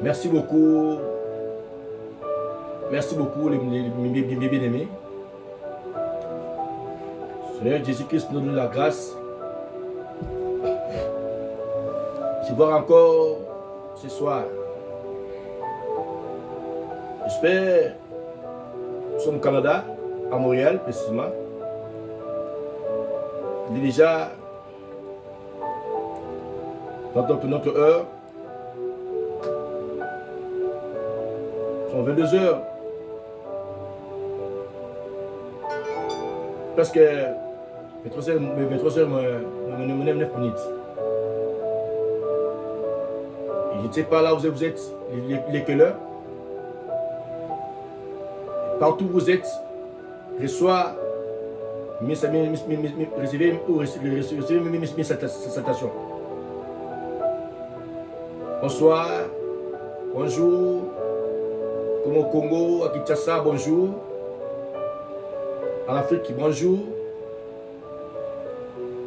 Merci beaucoup. Merci beaucoup, les bien-aimés. Seigneur Jésus-Christ nous donne la grâce de voir encore ce soir. J'espère que nous sommes au Canada, à Montréal précisément. Il est déjà dans notre heure. Ce sont 22 heures. Presque 23 heures, 9 minutes. Et je ne sais pas là où vous êtes, les quelle heure. Partout où vous êtes, reçois mes salutations. Bonsoir, bonjour, comme au Congo, à Kinshasa, bonjour. En Afrique, bonjour.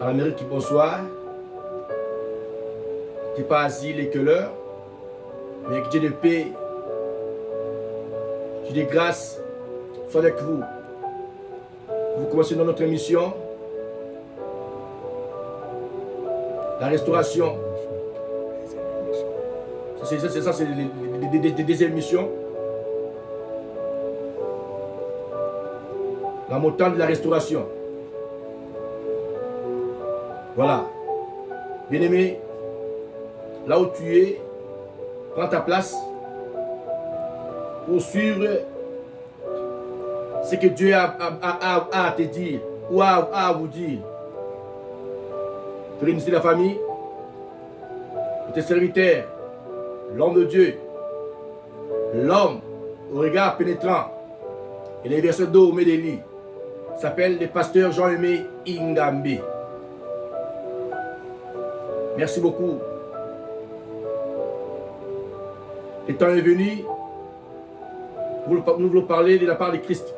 En Amérique, bonsoir. Tu n'es pas Asie, les quelleurs, mais que Dieu de paix, Dieu de grâce, soit avec vous. Vous commencez dans notre émission, la restauration. C'est des émissions. La montagne de la restauration. Voilà. Bien-aimé, là où tu es, prends ta place pour suivre ce que Dieu a à te dire ou à vous dire. Pour initier la famille, pour tes serviteurs, l'homme de Dieu, l'homme au regard pénétrant et les versets d'eau Médéli s'appelle le pasteur Jean-Aimé Ingambi. Merci beaucoup. Le temps est venu, nous voulons parler de la part de Christ.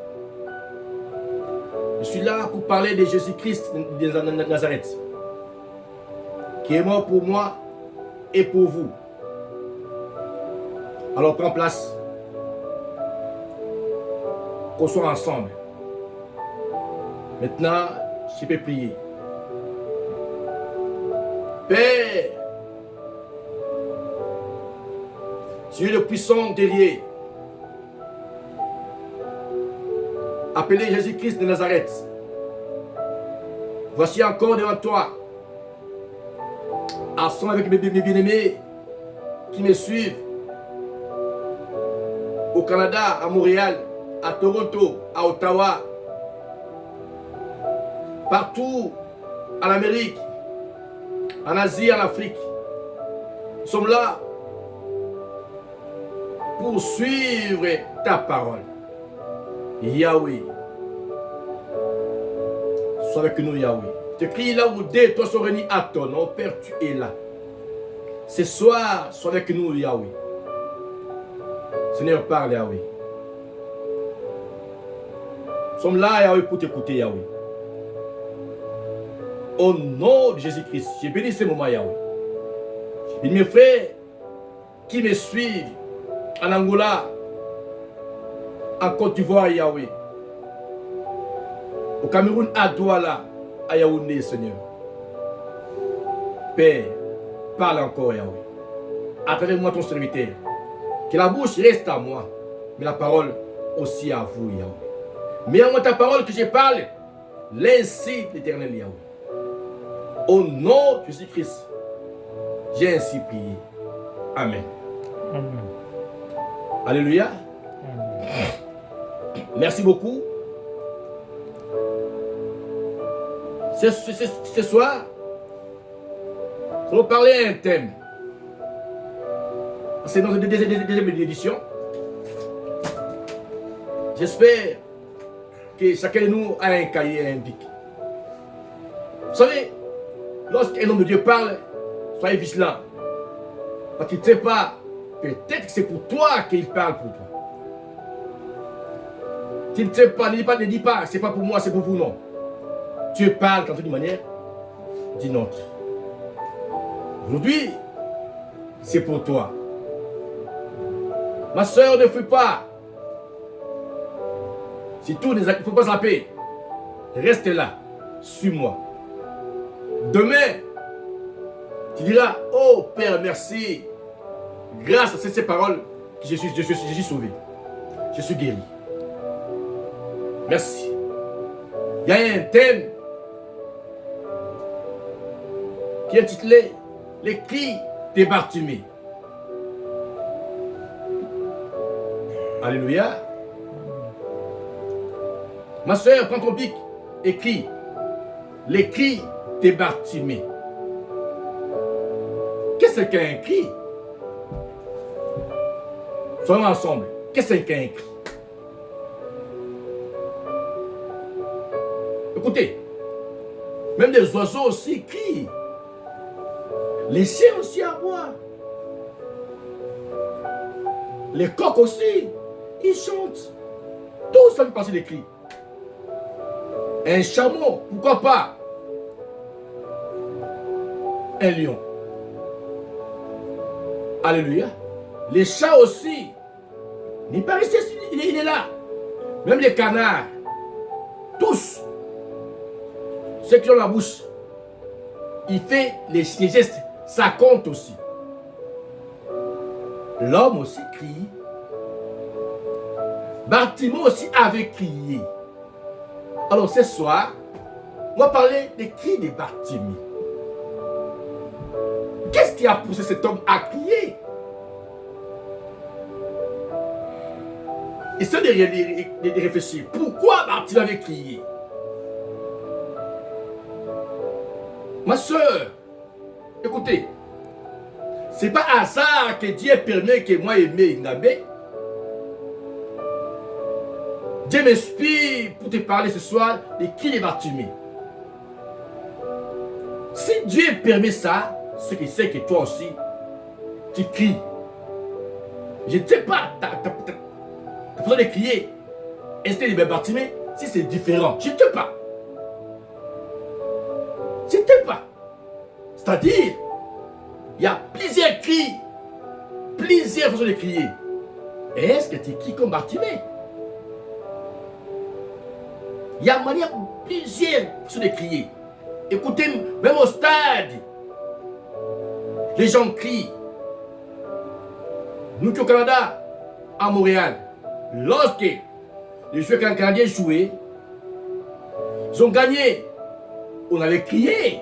Je suis là pour parler de Jésus-Christ de Nazareth, qui est mort pour moi et pour vous. Alors prends place, qu'on soit ensemble. Maintenant, je peux prier. Père, tu es le puissant guerrier, appelé Jésus-Christ de Nazareth. Voici encore devant toi, ensemble avec mes bien-aimés qui me suivent au Canada, à Montréal, à Toronto, à Ottawa, partout en Amérique, en Asie, en Afrique. Nous sommes là pour suivre ta parole. Yahweh, sois avec nous, Yahweh. Je te crie là où deux toi sont réunis à ton nom, Père, tu es là. Ce soir, sois avec nous, Yahweh. Seigneur, parle, Yahweh. Nous sommes là, Yahweh, pour t'écouter, Yahweh. Au nom de Jésus-Christ, j'ai béni ce moment, Yahweh. J'ai béni mes frères qui me suivent en Angola, en Côte d'Ivoire, Yahweh. Au Cameroun, à Douala, à Yaoundé, Seigneur. Père, parle encore, Yahweh. À travers moi, ton serviteur. Que la bouche reste à moi, mais la parole aussi à vous, Yahweh. Mais à moi ta parole que je parle, l'ainsi l'Éternel, Yahweh. Au nom de Jésus-Christ, j'ai ainsi prié. Amen. Amen. Alléluia. Amen. Merci beaucoup. Ce soir, nous allons parler à un thème. C'est notre deuxième édition. J'espère que chacun de nous a un cahier et un bic. Vous savez, lorsqu'un homme de Dieu parle, soyez vigilant. Parce qu'il ne sait pas, peut-être que c'est pour toi qu'il parle pour toi. Tu ne sais pas, ne dis pas, c'est pas pour moi, c'est pour vous, non. Dieu parle d'une manière, d'une autre. Aujourd'hui, c'est pour toi. Ma soeur, ne fuis pas. Si tout, il ne faut pas zapper. Reste là. Suis-moi. Demain, tu diras, oh Père, merci. Grâce à ces paroles, je suis sauvé. Je suis guéri. Merci. Il y a un thème qui est intitulé Les cris de Bartimée. Alléluia. Ma soeur, prends ton bic, écris les cris de Bartimée. Qu'est-ce qu'un cri? Soyons ensemble. Qu'est-ce qu'un cri? Écoutez, même les oiseaux aussi crient. Les chiens aussi aboient. Les coqs aussi, ils chantent. Tout ça fait partie des cris. Un chameau, pourquoi pas? Un lion. Alléluia. Les chats aussi. Il pas resté, il est là. Même les canards. Tous. Ceux qui ont la bouche. Il fait les gestes. Ça compte aussi. L'homme aussi crie. Bartimée aussi avait crié. Alors ce soir, on va parler des cris de Bartimée. Qu'est-ce qui a poussé cet homme à crier? Essayez de réfléchir. Pourquoi Bartimée avait crié? Ma soeur, écoutez, c'est pas hasard que Dieu permet que moi aime Ngabé. Dieu m'inspire pour te parler ce soir de qui de Bartimée. Si Dieu permet ça, c'est qu'il sait que toi aussi, tu cries. Je ne sais pas ta façon de crier. Est-ce que de Bartimée, si c'est différent, je ne sais pas. Je ne sais pas. C'est-à-dire, il y a plusieurs cris, plusieurs façons de crier. Est-ce que tu cries comme Bartimée? Il y a manière plusieurs façons de crier. Écoutez, même au stade, les gens crient. Nous au Canada, à Montréal, lorsque les joueurs canadiens jouaient, ils ont gagné. On avait crié.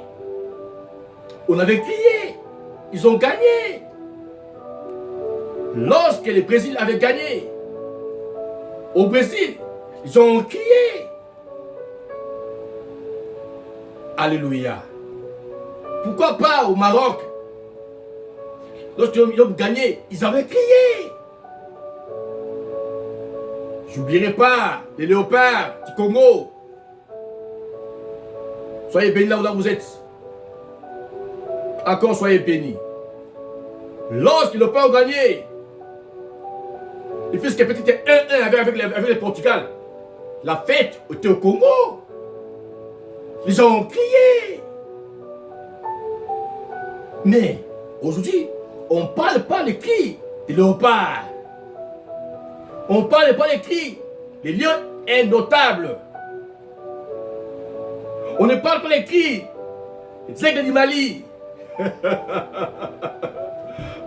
On avait crié. Ils ont gagné. Lorsque le Brésil avait gagné, au Brésil, ils ont crié. Alléluia. Pourquoi pas au Maroc? Lorsqu'ils ont gagné, ils avaient crié. J'oublierai pas les léopards du Congo. Soyez bénis là où vous êtes. Encore soyez bénis. Lorsque le léopards ont gagné, le fils qui était 1-1 avec le Portugal, la fête était au Congo. Les gens ont crié. Mais aujourd'hui, on ne parle pas des cris des léopards. On ne parle pas des cris des lions indomptables. On ne parle pas des cris des aigles du Mali.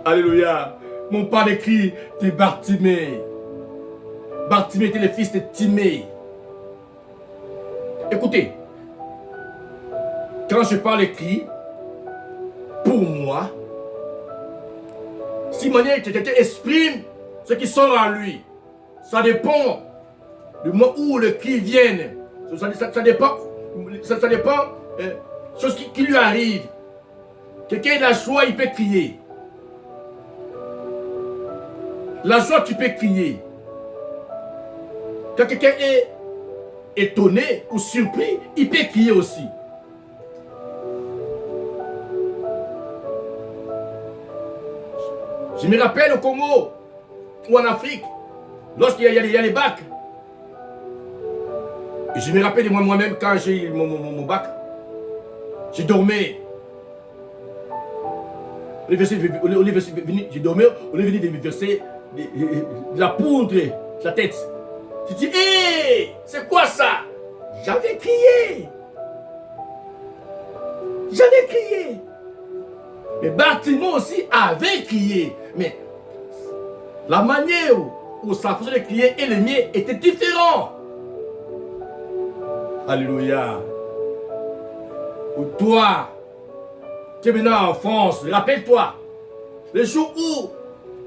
Alléluia. Mais on parle des cris de Bartimée. Bartimée était le fils de Timée. Écoutez, quand je parle des cris, pour moi, si manière que quelqu'un exprime ce qui sort en lui, ça dépend du moment où le cri vient. Ça dépend chose qui lui arrive. Quelqu'un a la joie, il peut crier. La joie, tu peux crier. Quand quelqu'un est étonné ou surpris, il peut crier aussi. Je me rappelle au Congo ou en Afrique, lorsqu'il y a les bacs. Et je me rappelle de moi-même quand j'ai eu mon bac. Je dormais. Je dormais, on est venu de me verser de la poudre sur la tête. Tu dis, hé, c'est quoi ça? J'avais crié. J'avais crié. Mais Bartimée aussi avait crié. Mais la manière où sa façon de crier et le mien étaient différents. Alléluia. Ou toi, tu es maintenant en France, rappelle-toi, le jour où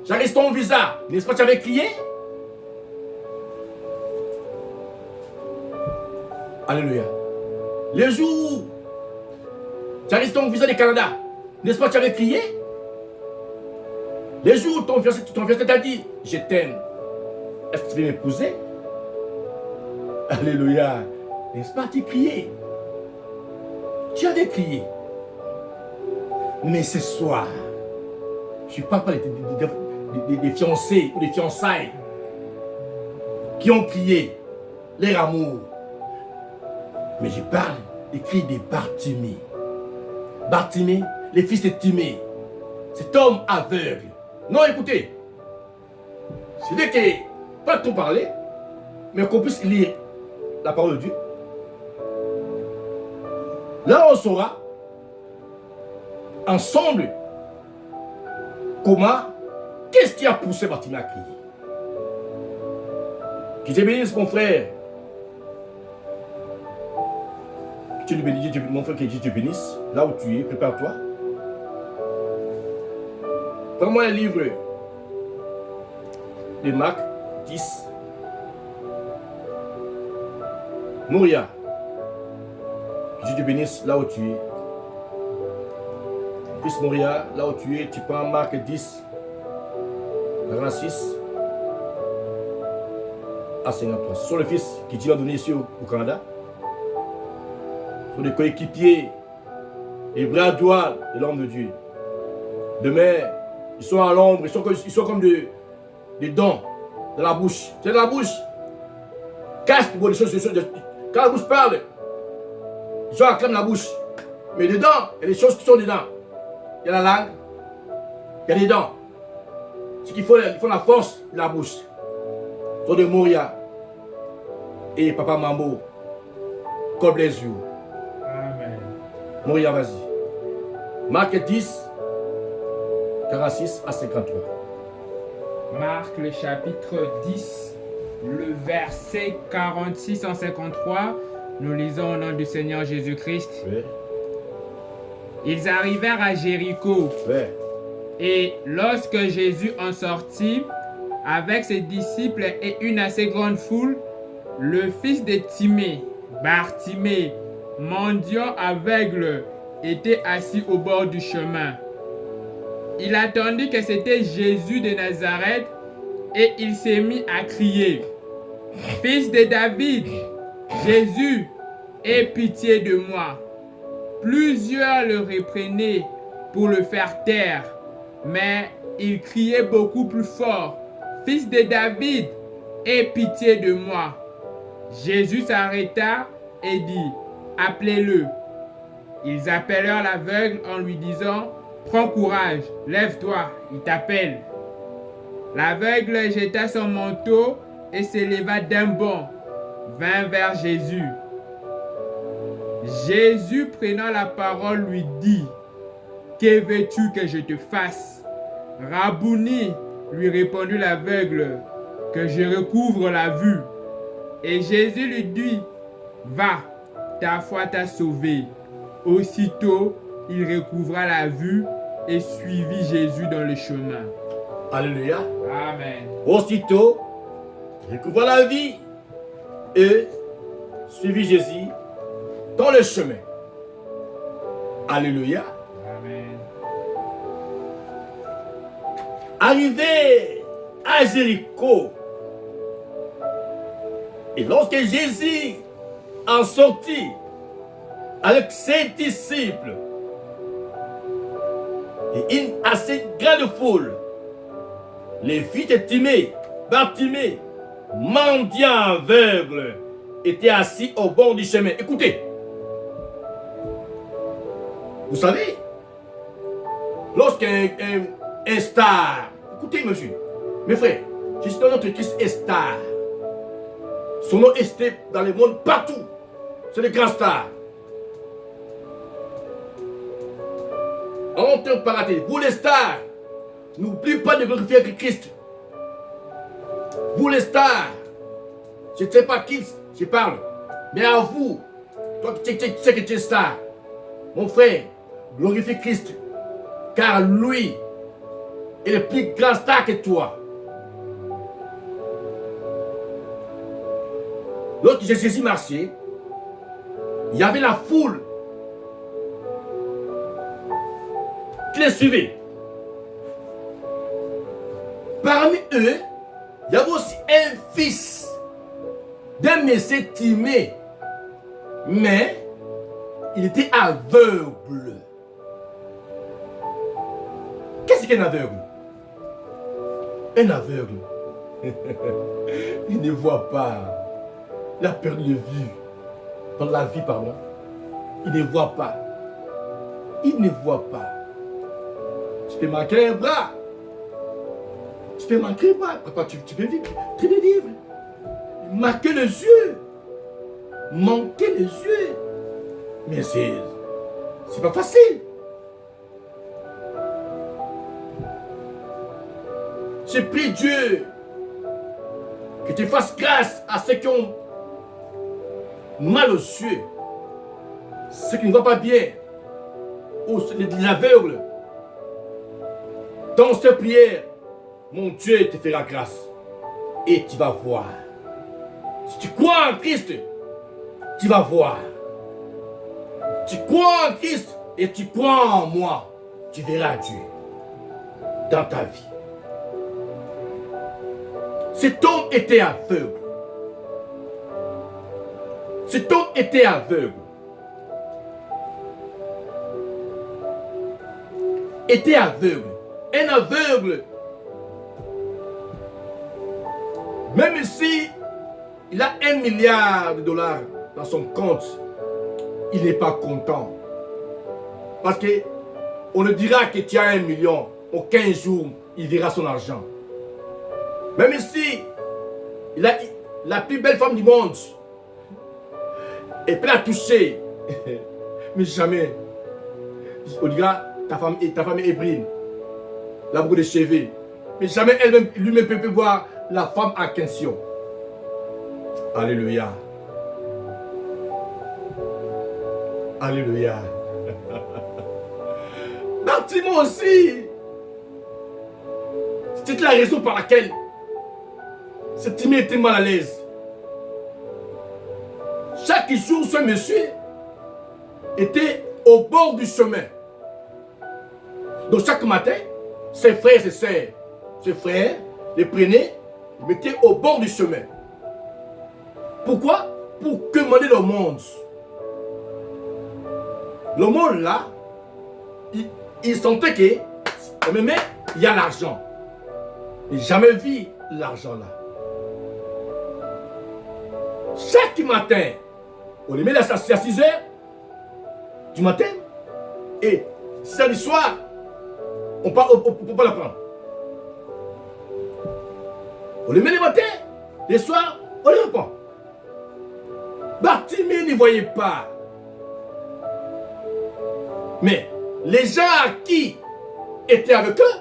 j'arrive ton visa, n'est-ce pas, tu avais crié? Alléluia. Le jour où j'arrive ton visa du Canada, n'est-ce pas, tu avais crié? Le jour où ton fiancé t'a dit, je t'aime, est-ce que tu veux m'épouser? Alléluia. N'est-ce pas, tu criais? Tu avais crié. Mais ce soir, je ne parle pas des fiancés ou des fiançailles qui ont crié leur amour. Mais je parle des cris de Bartimée. Bartimée, le fils de Timée. Cet homme aveugle. Non, écoutez. Je veux que, pas tout parler, mais qu'on puisse lire la parole de Dieu. Là, on saura ensemble comment, qu'est-ce qui a poussé Bartimée à crier. Que Dieu bénisse mon frère. Que Dieu bénisse, mon frère, que Dieu te bénisse. Là où tu es, prépare-toi. Prends-moi un livre de Marc 10. Moria. Que Dieu te bénisse là où tu es. Fils Moria, là où tu es, tu prends Marc 10, 46 à 53. Ce sont les fils qui Dieu a donné ici au Canada. Ce sont des coéquipiers et bras droits de l'homme de Dieu. Demain, ils sont à l'ombre, ils sont comme des dents dans la bouche. C'est dans la bouche. Cache des choses. Quand la bouche parle, ils ont acclament la bouche. Mais dedans, il y a des choses qui sont dedans. Il y a la langue, il y a des dents. Ce qu'il faut, il faut la force de la bouche. Ce sont de Moria et Papa Mambo. God bless you. Amen. Moria, vas-y. Marc 10, 46 à 53. Marc le chapitre 10, le verset 46 en 53. Nous lisons au nom du Seigneur Jésus-Christ. Oui. Ils arrivèrent à Jéricho. Oui. Et lorsque Jésus en sortit, avec ses disciples et une assez grande foule, le fils de Timée, Bartimée, mendiant aveugle, était assis au bord du chemin. Il attendit que c'était Jésus de Nazareth et il s'est mis à crier, « Fils de David, Jésus, aie pitié de moi. » Plusieurs le reprenaient pour le faire taire, mais il criait beaucoup plus fort, « Fils de David, aie pitié de moi. » Jésus s'arrêta et dit, « Appelez-le. » Ils appelèrent l'aveugle en lui disant, « Prends courage, lève-toi, il t'appelle. » L'aveugle jeta son manteau et s'éleva d'un bond, vint vers Jésus. Jésus, prenant la parole, lui dit, « Que veux-tu que je te fasse? » Rabouni, lui répondit l'aveugle, « Que je recouvre la vue. » Et Jésus lui dit, « Va, ta foi t'a sauvé. » Aussitôt, il recouvra la vue et suivit Jésus dans le chemin. Alléluia. Amen. Aussitôt, il recouvra la vie et suivit Jésus dans le chemin. Alléluia. Amen. Arrivé à Jéricho, et lorsque Jésus en sortit avec ses disciples et une assez grande foule, les fils de Timée, Bartimée, mendiant aveugle, étaient assis au bord du chemin. Écoutez, vous savez, lorsqu'un star, écoutez monsieur, Mes frères, Jésus dans notre Christ est star. Son nom est dans le monde partout. C'est le grand star. On te parle. Vous les stars, n'oubliez pas de glorifier Christ. Vous les stars, je ne sais pas qui je parle, mais à vous, toi qui sais que tu es star, mon frère, glorifie Christ, car lui est le plus grand star que toi. Lorsque Jésus marchait, il y avait la foule qui les suivait. Parmi eux, il y avait aussi un fils d'un monsieur Timée, mais il était aveugle. Qu'est-ce qu'un aveugle? Un aveugle, il ne voit pas. Il a perdu de vue. Dans la vie, pardon. Il ne voit pas. Il ne voit pas. Tu peux manquer un bras. Tu peux manquer un bras. Papa, tu peux vivre. Tu peux vivre. Manquer les yeux. Manquer les yeux. Mais c'est pas facile. J'ai prie Dieu que tu fasses grâce à ceux qui ont mal aux yeux, ceux qui ne voient pas bien, ou les aveugles. Dans cette prière, mon Dieu te fera grâce et tu vas voir. Si tu crois en Christ, tu vas voir. Tu crois en Christ et tu crois en moi, tu verras Dieu dans ta vie. Cet homme était aveugle. Cet homme était aveugle. Était aveugle. Un aveugle, même si il a $1 milliard dans son compte, il n'est pas content. Parce que on le dira que tu as 1 million, au 15 jours, il verra son argent. Même si il a la plus belle femme du monde, et peut la toucher, mais jamais. On dira, ta femme est brune, la beaucoup de cheveux, mais jamais lui-même peut voir la femme à question. Alléluia. Alléluia. Bartimée aussi. C'était la raison par laquelle ce Timée était mal à l'aise. Chaque jour, ce monsieur était au bord du chemin. Donc chaque matin, ses frères et ses sœurs, ses frères les prenaient, les mettaient au bord du chemin. Pourquoi? Pour commander le monde. Le monde là, il sentait que, même il y a l'argent. Il n'a jamais vu l'argent là. Chaque matin, on les met à 6 heures du matin et 6 heures du soir, on ne peut pas la prendre. On les met le matin, les soirs, on les reprend. Bartimée ne voyait pas. Mais les gens à qui étaient avec eux,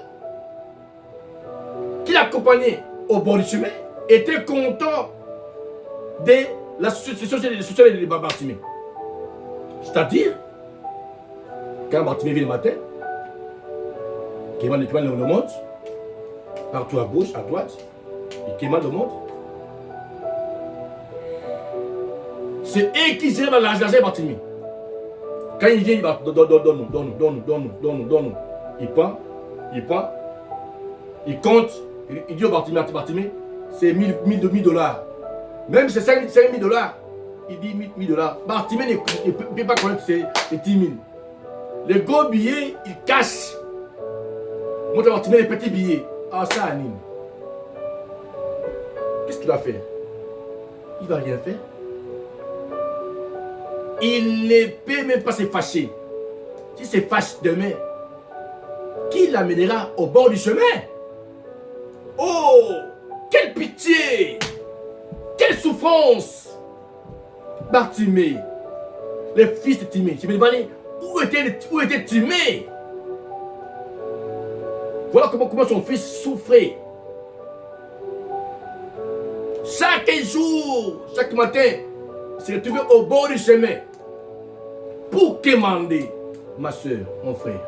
qui l'accompagnaient au bord du chemin, étaient contents de la situation de Bartimée. C'est-à-dire, quand Bartimée vient le matin, qui demande le monde, partout à gauche, à droite, il demande le monde. C'est eux qui gèrent l'argent Bartimée. Quand il vient, il va donne-nous. Il prend, il compte, il dit au Bartimée, c'est 1000 dollars. Même si c'est 5 000 dollars, il dit 1000 dollars. Bartimée ne peut pas connaître c'est 10 000. Les gros billets, il cache. Montre à Bartimée les petits billets. Ah, ça anime. Qu'est-ce qu'il va faire? Il ne va rien faire. Il ne peut même pas se fâcher. S'il se fâche demain, qui l'amènera au bord du chemin? Oh, quelle pitié! Quelle souffrance! Bartimée, les fils de Timée. Je me demandais où était Timée? Voilà comment son fils souffrait. Chaque jour, chaque matin, il se retrouvait au bord du chemin pour quémander, ma soeur, mon frère.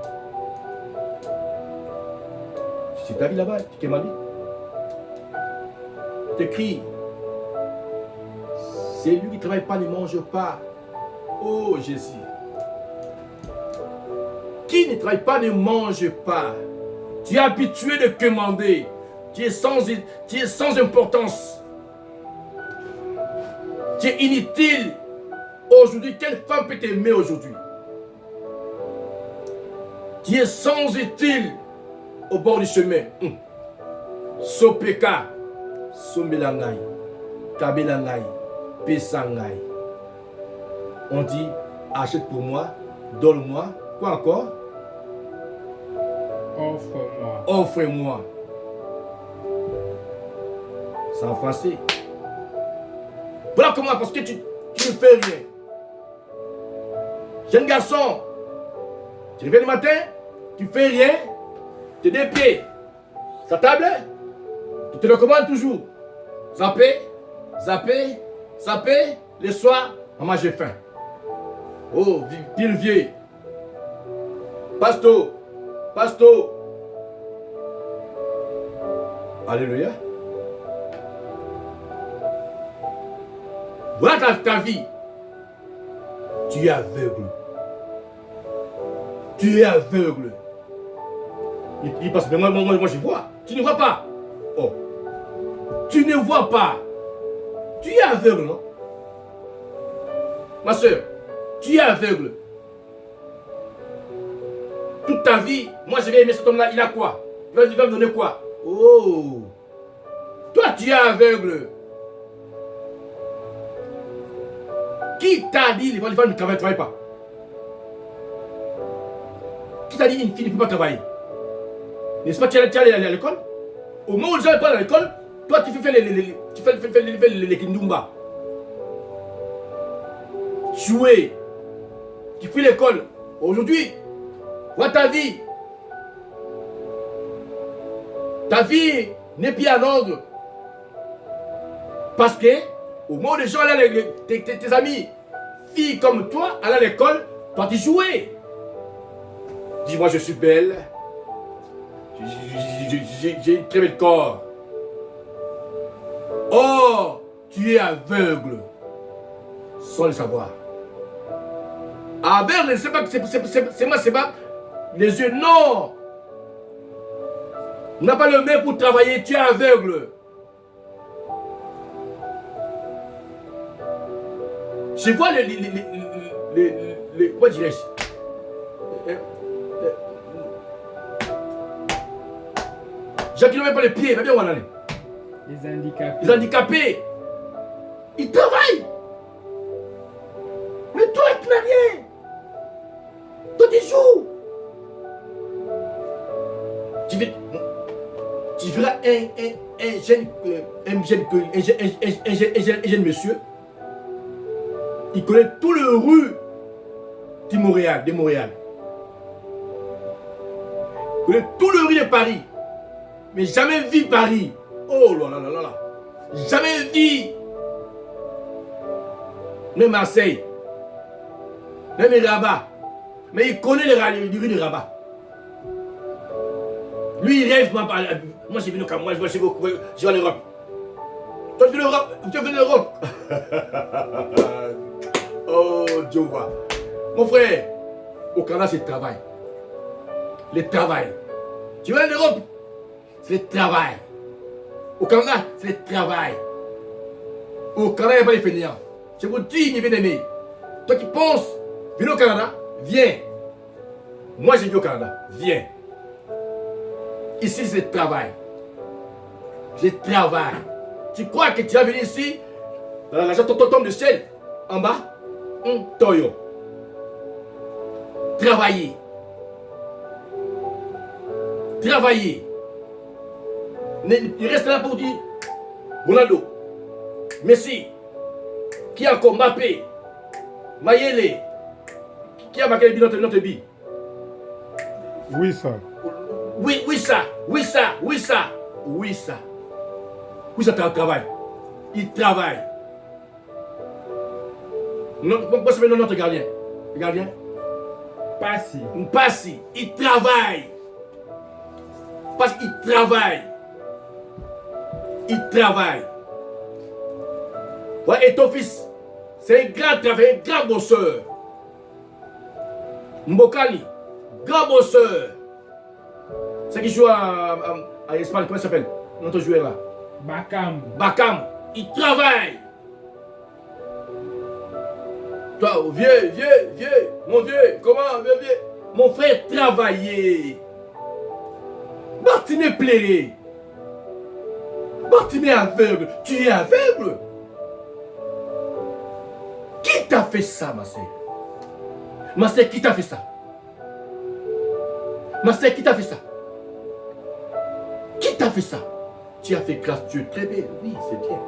C'est ta vie là-bas, tu quémandes. Tu t'écris. C'est lui qui ne travaille pas, ne mange pas. Oh Jésus. Qui ne travaille pas ne mange pas. Tu es habitué de quémander. Tu es sans importance. Tu es inutile. Aujourd'hui, quelle femme peut t'aimer aujourd'hui? Tu es sans utile au bord du chemin. Sopeka, Sombelangai, Kabelangai, Pesangai. On dit, achète pour moi, donne-moi. Quoi encore? Offre-moi. Offre-moi. C'est en français. Voilà comment, parce que tu ne fais rien. Jeune garçon, tu reviens le matin, tu fais rien, tu es des pieds. Sa table, tu te recommandes toujours. Zapper, zapper, zapper, le soir, maman j'ai faim. Oh, pile vieux. Pasto, pasto. Alléluia. Voilà ta vie. Tu es aveugle. Tu es aveugle. Il passe, mais moi je vois. Tu ne vois pas. Oh. Tu ne vois pas. Tu es aveugle, non? Ma soeur, tu es aveugle. Toute ta vie, moi je vais aimer cet homme-là, il a quoi? Il va me donner quoi? Oh. Toi, tu es aveugle. Qui t'a dit les femmes ne travaillent pas? Qui t'a dit une fille ne peut pas travailler? N'est-ce pas que tu es allé à l'école? Au moment où les gens ne pas à l'école, toi tu fais les kindumba. Jouer. Tu fais l'école. Aujourd'hui, vois ta vie. Ta vie n'est plus en ordre. Parce que au moment où les gens allaient, tes amis, filles comme toi, allaient à l'école, toi tu jouais. Dis-moi, je suis belle. J'ai un très bel corps. Oh, tu es aveugle. Sans le savoir. Aveugle, c'est pas c'est pas les yeux, non. On n'a pas le main pour travailler, tu es aveugle. Je vois les quoi dirais-je? Gens qui n'ont même pas les pieds, mais bien où on en est. Les handicapés. Les handicapés. Ils travaillent. Mais toi, tu n'as rien. Toi, tu joues. Tu verras un jeune monsieur. Il connaît tout le rue de Montréal. Il connaît tout le rue de Paris. Mais jamais vu Paris. Oh là là là là. Jamais vu. Même Marseille. Même Rabat. Mais il connaît les rues de Rabat. Lui, il rêve. Moi, j'ai venu au Cameroun. Je vais en Europe. Toi, tu veux l'Europe. Oh, Dieu va. Mon frère, au Canada, c'est le travail. Le travail. Tu vas en Europe, c'est le travail. Au Canada, c'est le travail. Au Canada, il n'y a pas les fainéants. Je vous dis, mes bien-aimés, toi qui penses, viens au Canada, viens. Moi, j'ai vu au Canada, viens. Ici, c'est le travail. Le travail. Tu crois que tu vas venir ici, l'argent tombe de ciel, en bas, Toyo. Travailler. Travailler. Il reste là pour dire Ronaldo, Messi, qui a encore Mbappé, Mayele, qui a marqué le but dans notre vie. Oui, ça. Oui, ça. Oui, ça travaille. Il travaille. Comment s'appelle notre gardien? Le gardien? Passi. Il travaille. Parce qu'il travaille. Ouais, et ton fils, c'est un grand travailleur, un grand bosseur. Mbokani, grand bosseur. C'est qui joue à Espagne, comment il s'appelle? Notre joueur là. Bakam, il travaille. Toi, vieux, mon vieux, comment, vieux? Mon frère travaillait. Bartimée plairait. Bartimée aveugle. Tu es aveugle? Qui t'a fait ça, ma sœur? Ma sœur, qui t'a fait ça? Qui t'a fait ça? Tu as fait grâce, tu es très belle, oui, c'est bien.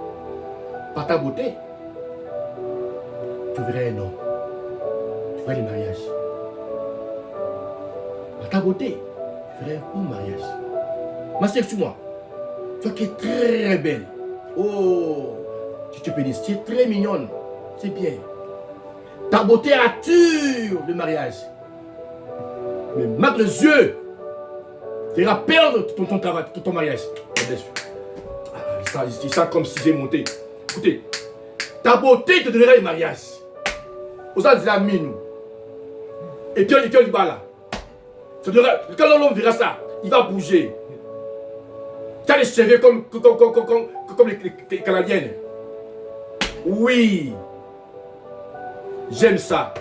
Par ta beauté, tu verrais un homme. Tu verrais le mariage. Par ta beauté, tu verrais un mariage. Ma sœur, sur moi, toi qui es très belle. Oh, tu te bénisses, tu es très mignonne. C'est bien. Ta beauté attire le mariage. Mais marque les yeux. Tu iras perdre ton travail, ton mariage. Il sent comme si j'ai monté. Écoutez, ta beauté te donnera le mariage. Aux gens de la mine. Et puis il va là. Quand l'homme verra ça, il va bouger. Tu as les cheveux comme les Canadiennes. Oui. J'aime ça.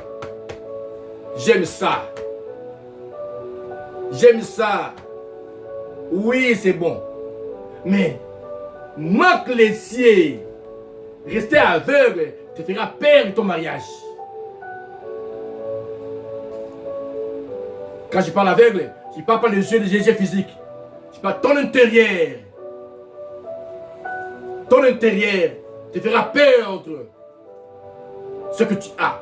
Oui, c'est bon. Mais, manque les cieux. Rester aveugle te fera perdre ton mariage. Quand je parle aveugle, je ne parle pas des yeux physiques. Je parle ton intérieur. Ton intérieur te fera perdre ce que tu as.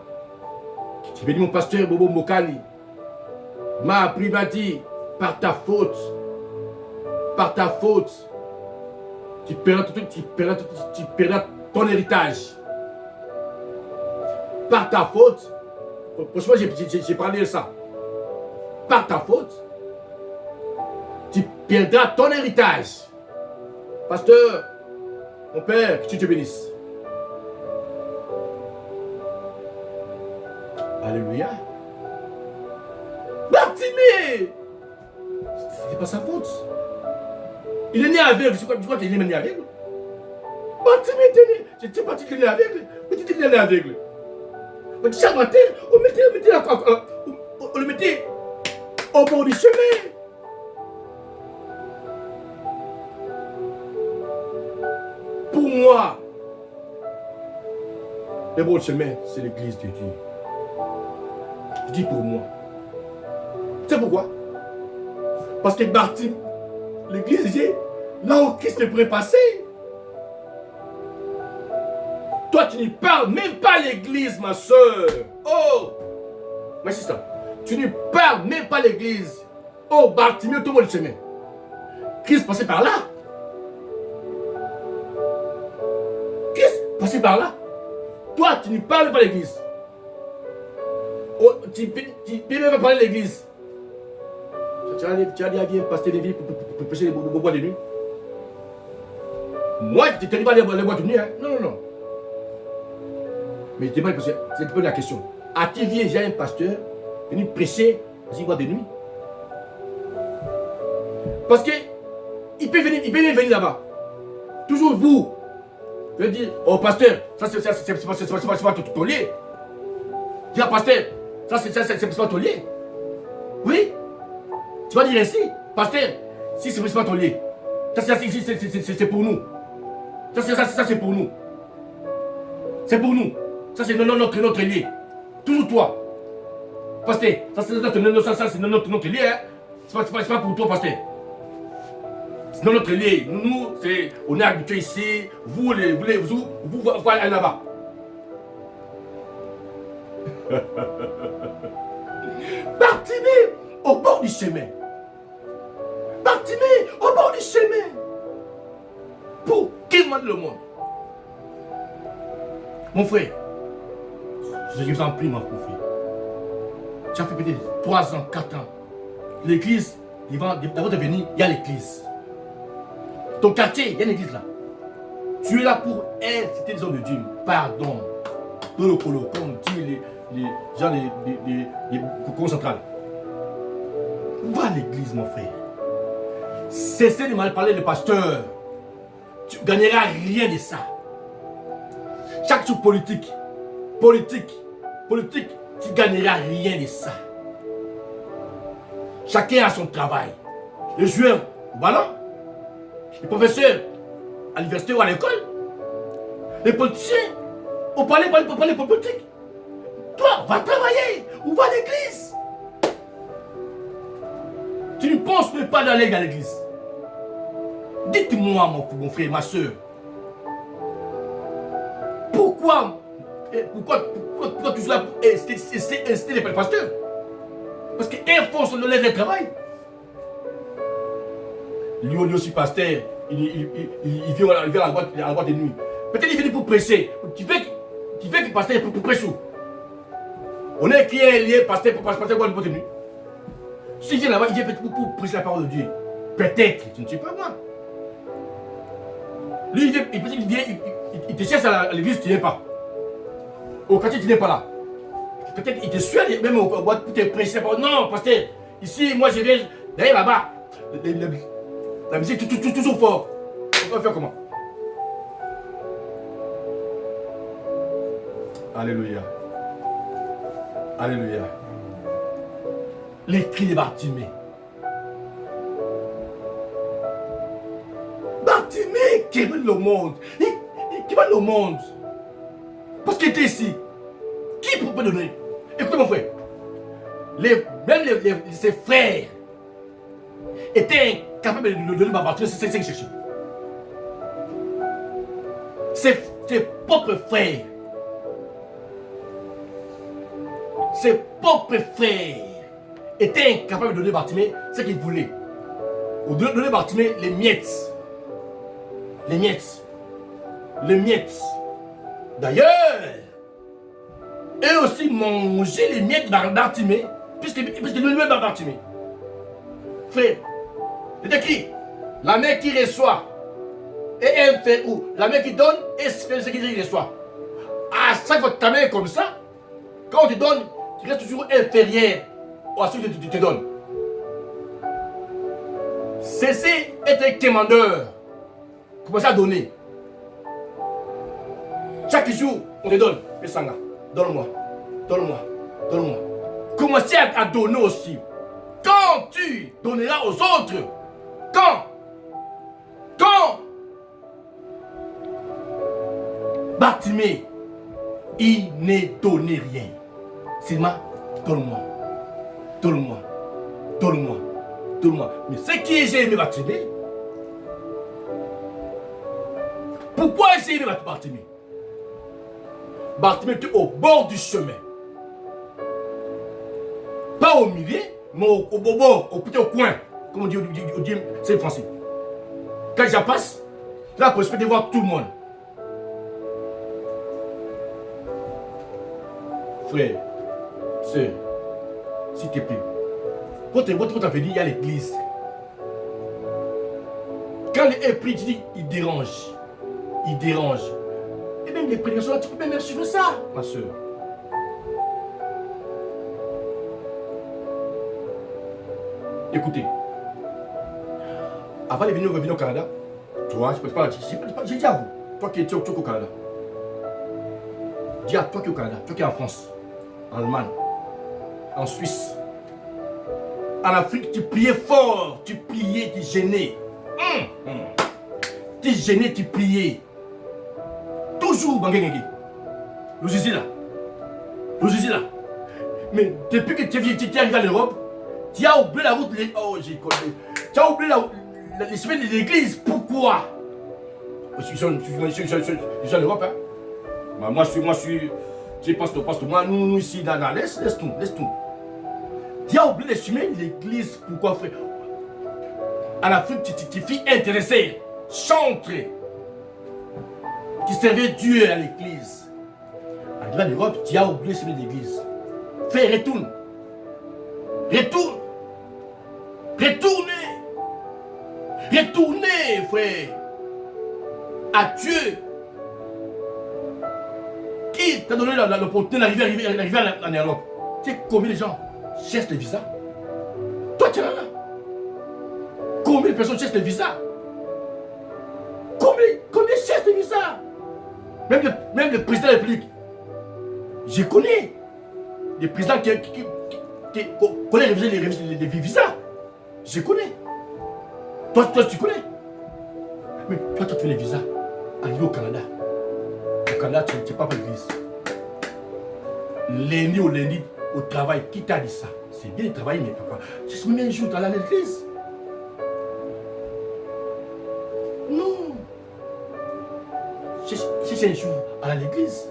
J'ai béni mon pasteur Bobo Mokani. M'a appris, m'a dit, par ta faute, tu perdras ton héritage. Par ta faute, franchement, j'ai parlé de ça. Par ta faute, tu perdras ton héritage. Pasteur, mon père, que tu te bénisses. Alléluia. Bartimée! C'était pas sa faute. Il est né aveugle. Tu crois qu'il est né aveugle? Bartimée était né. Je ne sais pas si il est né aveugle. Mais tu es né aveugle. Mais chaque matin, on le mettait au bord du chemin. Pour moi, le bord du chemin, c'est l'église de Dieu. Je dis pour moi. Tu sais pourquoi? Parce que Bartim, l'église, c'est là où Christ ne pourrait passer. Toi, tu ne parles même pas à l'église, ma soeur. Oh! Mais c'est ça. Tu ne parles même pas à l'église. Oh, Bartimée, tout le monde le chemin. Christ passait par là. Christ passait par là. Toi, tu ne parles même pas à l'église. Oh, tu peux même pas parler à l'église. Tu as dit à bien passer des vies pour pêcher les bois de nuit. Moi, tu ne t'es pas les bois de nuit. Hein? Non. Mais je te demande, parce que c'est un peu la question. As-tu vu déjà un pasteur venir prêcher dans une boîte de nuit? Parce que il peut venir là-bas. Toujours vous. Je veux dire, oh pasteur, ça c'est pas ton lieu. Dis à pasteur, ça c'est pas ton lieu. Oui? Tu vas dire ainsi, pasteur, si c'est pas ton lieu, ça c'est pour nous. Ça c'est pour nous. C'est pour nous. Ça c'est notre lieu. Toujours toi. Pasteur, ça c'est notre lieu. Hein? C'est pas pour toi, pasteur. C'est notre lié. Nous, on est habitués ici. Vous allez là-bas. Bartimée au bord du chemin. Bartimée au bord du chemin. Pour qui mène le monde? Mon frère, je vous en prie, mon frère. Tu as fait peut-être 3 ans, 4 ans. L'église, d'abord de venir, il y a l'église. Ton quartier, il y a une église là. Tu es là pour inciter les hommes de Dieu. Pardon. Dans le colo, comme dit les gens des cocons centrales. Va à l'église, mon frère. Cessez de mal parler le pasteur. Tu ne gagneras rien de ça. Chaque chose politique, tu ne gagneras rien de ça. Chacun a son travail. Les joueurs au ballon, les professeurs à l'université ou à l'école, les politiciens au palais politique. Toi, va travailler ou va à l'église. Tu ne penses même pas d'aller à l'église. Dites-moi, mon frère, ma soeur, pourquoi tu es là pour inciter les pasteurs? Parce qu'un force ne lève le travail. Lui aussi, pasteur, il vient à la boîte de nuit. Peut-être il vient pour prêcher. Tu veux que le pasteur pour prêcher où? On est qui est lié, pasteur, pour pasteur à la boîte de nuit. S'il vient là-bas, il vient pour prêcher la parole de Dieu. Peut-être, tu ne sais pas moi. Lui, il te cherche à l'église, tu n'es pas. Au quartier, tu n'es pas là. Peut-être il te suit même au boîte pour te prêcher. Non, pasteur, ici, moi je viens derrière là-bas. La musique toujours fort. On va faire comment? Alléluia. Alléluia. Les cris de Bartimée. Bartimée qui mène le monde. Qui mène le monde. Parce qu'il était ici. Qui peut donner? Écoutez mon frère. Même ses frères étaient incapables de donner ma Bartimée, c'est ce qu'il cherchait. Ses propres frères. Ses propres frères étaient incapables de donner Bartimée ce qu'il voulait. Ou de donner Bartimée les miettes. Les miettes. Les miettes. D'ailleurs, eux aussi manger les miettes de Bartimée, puisque lui-même Bartimée. Frère, c'est écrit, la main qui reçoit et elle fait où? La main qui donne et fait ce qu'il reçoit. À chaque fois que ta main est comme ça, quand on te donne, tu restes toujours inférieur à ce que tu te donnes. Cessez d'être commandeur. Commencez à donner. Chaque jour, on te donne. Sanga, donne-moi, donne-moi, donne-moi. Commencez à donner aussi. Quand tu donneras aux autres, quand Bartimée, il ne donnait rien. Seulement, donne-moi, donne-moi, donne-moi, donne-moi. Mais ce qui j'ai aimé Bartimée, pourquoi j'ai aimé Bartimée? Bartimée était au bord du chemin. Pas au milieu, mais au bord, au petit coin. Comme on dit, c'est le français. Quand je passe, j'ai la possibilité de voir tout le monde. Frère, sœur, s'il te plaît, votre avenir, il y a l'église. Quand les prient, tu dis, il dérange. Il dérange. Et même les prédications, tu peux même suivre ça, ma soeur. Écoutez, avant de venir au Canada, toi, je ne peux pas dire, j'ai dit à vous, toi qui es au Canada, dis à toi qui es au Canada, toi qui es en France, en Allemagne, en Suisse, en Afrique, tu priais fort, tu priais, tu gênais. Tu gênais, tu priais. Toujours, Bangengenge. Nous ici là. Nous ici là. Mais depuis que tu es arrivé à l'Europe, tu as oublié la route. Oh, j'ai connu. Tu as oublié les chemins de l'église. Pourquoi? Je suis en Europe. Hein. Moi, je suis. Tu es pasteur. Moi, nous ici, laisse tout. Dieu a oublié les chemins de l'église. Pourquoi, frère? En Afrique, tu fais intéressé, chantre, qui servait Dieu à l'église. En Europe, tu as oublié les chemins de l'église. Fais, retourne. Retournez, frère, à Dieu. Qui t'a donné l'opportunité d'arriver en Europe? Tu sais combien de gens cherchent le visa? Toi, tu es là. Combien de personnes cherchent le visa? Combien cherchent le visa? Même le président de la République. Je connais des présidents qui connaissent les visas. Je connais. Toi, tu connais. Mais toi, tu fais les visas. Arrivé au Canada. Au Canada, tu n'es pas à l'église. Lundi au travail, qui t'a dit ça? C'est bien de travailler, mais papa. Juste même un jour, tu allais à l'église. Non. Si un jour, à l'église.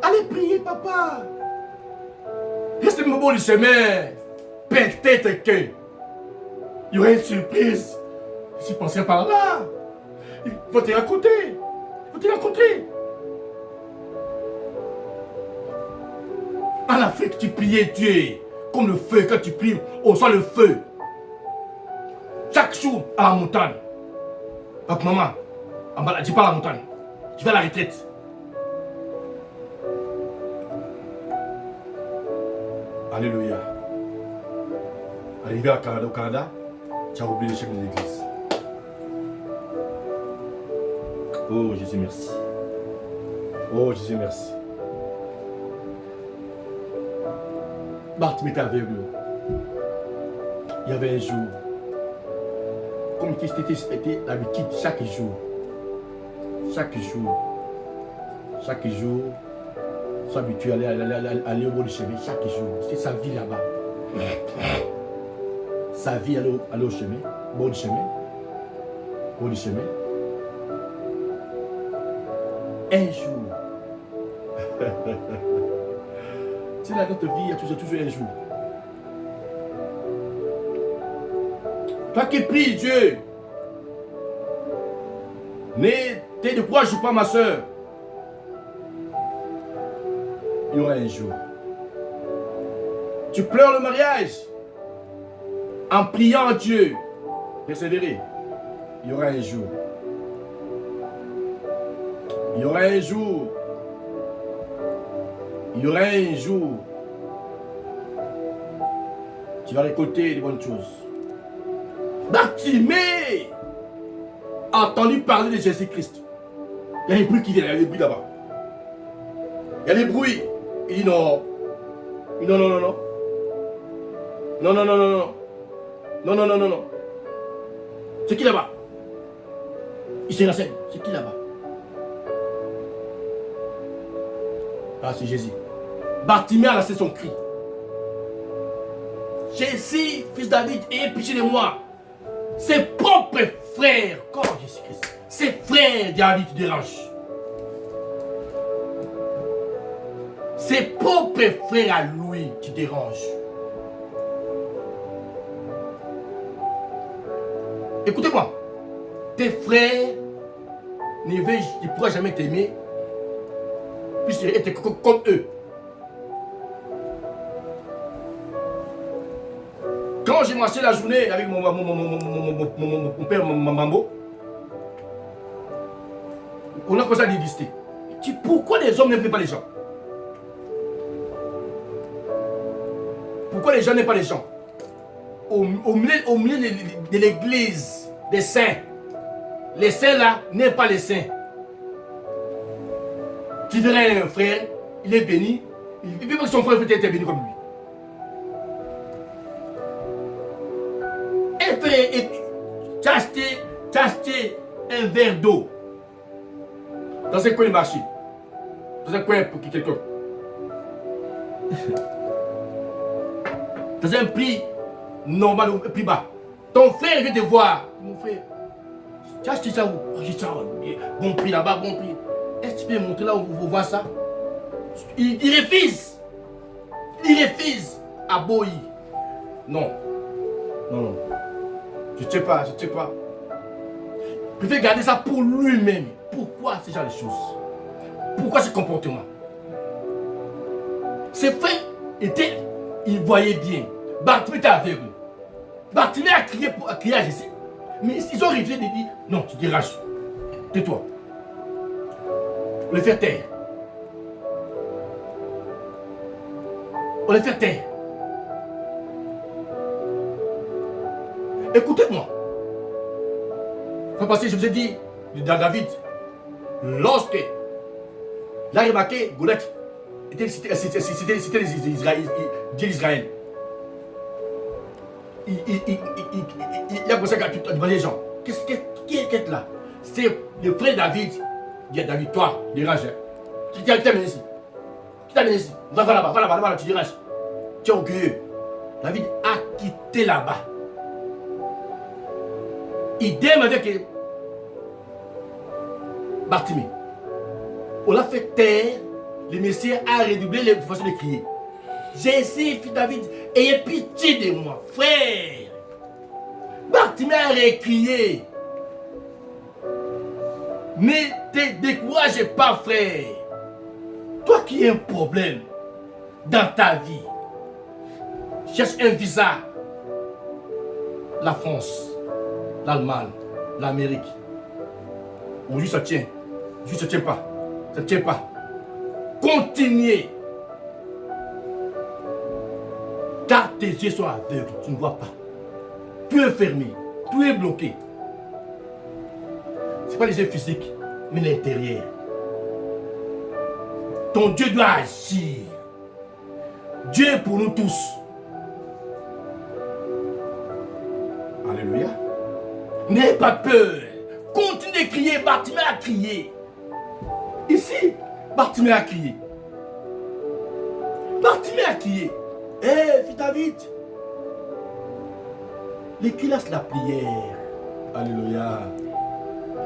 Allez prier, papa. Reste même au bout du chemin. Peut-être que il y aurait une surprise. Je passerai par là. Il faut te raconter. En Afrique, tu priais Dieu comme le feu. Quand tu pries, on sent le feu. Chaque jour à la montagne. Donc maman, je pas à la montagne. Je vais à la retraite. Alléluia. Arrivé au Canada, tu as oublié les chefs de l'église. Oh Jésus, merci. Oh Jésus, merci. Barthélemy était aveugle. Il y avait un jour, comme c'était l'habitude, chaque jour, soit habitué à aller au bout du chemin, chaque jour. C'était sa vie là-bas. Sa vie aller au chemin, bord du chemin. Un jour. Tu sais, dans notre vie, il y a toujours un jour. Toi qui pries Dieu, t'es de quoi je pas ma soeur. Il y aura un jour. Tu pleures le mariage en priant Dieu. Persévérer. Il y aura un jour. Il y aura un jour. Il y aura un jour. Tu vas récolter les bonnes choses. Bartimée a entendu parler de Jésus-Christ. Il y a des bruits qui viennent, il y a des bruits là-bas. Il y a des bruits. Il dit non. Il dit non. Non. C'est qui là-bas? Il se renseigne. C'est qui là-bas? Ah, c'est Jésus. Bartimée a lancé son cri. Jésus, fils David, ayez pitié de moi. Ses propres frères, comme Jésus-Christ, ses frères David te dérangent. Ses propres frères à lui te dérangent. Écoutez-moi, tes frères ne pourront jamais t'aimer puisqu'ils étaient comme eux. Quand j'ai marché la journée avec mon père Mambo, on a commencé à déguster. Pourquoi les hommes n'aiment pas les gens? Pourquoi les gens n'aiment pas les gens? Au milieu de l'église des saints, les saints là n'aiment pas les saints. Tu verrais un frère, il est béni, il veut que son frère était béni comme lui. Et tu as acheté un verre d'eau dans un coin de marché, dans un coin pour quelqu'un, dans un prix normal, un prix bas. Ton frère vient te voir. Mon frère, tu as acheté ça où? J'ai ça, bon prix là-bas, bon prix. Est-ce que tu peux me montrer là où vous voyez ça? Il refuse. Il refuse à Boï. Non. Non, non. Je ne sais pas, je ne sais pas. Je préfère garder ça pour lui-même. Pourquoi ce genre de choses? Pourquoi ce comportement? Ses frères étaient, ils voyaient bien. Barthélemy était aveugle. Barthélemy a crié à Jésus. Mais ils ont refusé de dire, non, tu dérages. Tais-toi. On les fait taire. On les fait taire. Écoutez-moi. Parce que je vous ai dit, dans David, lorsque il a remarqué Goliath, c'était les Israéliens, Dieu d'Israël. Il a commencé à demander les gens, qui est là? C'est le frère David. Il dit à David, toi, dégage. Qui t'a amené ici? Qui t'a amené ici? Va là-bas, tu dégages. Tu es orgueilleux. David a quitté là-bas. Idem avec Barthélemy. On l'a fait taire. Le Messie a redoublé les façons de crier. Jésus, fils David, ayez pitié de moi, frère. Barthélemy a recrié. Ne te décourage pas, frère. Toi qui as un problème dans ta vie, cherche un visa. La France, l'Allemagne, l'Amérique. Aujourd'hui, ça tient. Aujourd'hui, ça ne tient pas. Ça ne tient pas. Continuez. Car tes yeux sont aveugles, tu ne vois pas. Tout est fermé, tout est bloqué. Ce n'est pas les yeux physiques, mais l'intérieur. Ton Dieu doit agir. Dieu est pour nous tous. Alléluia. N'ayez pas peur. Continuez de crier. Barthélemy a crié. Ici, Barthélemy a crié. Barthélemy a crié. Hé, fils David. Les cris là, c'est la prière. Alléluia.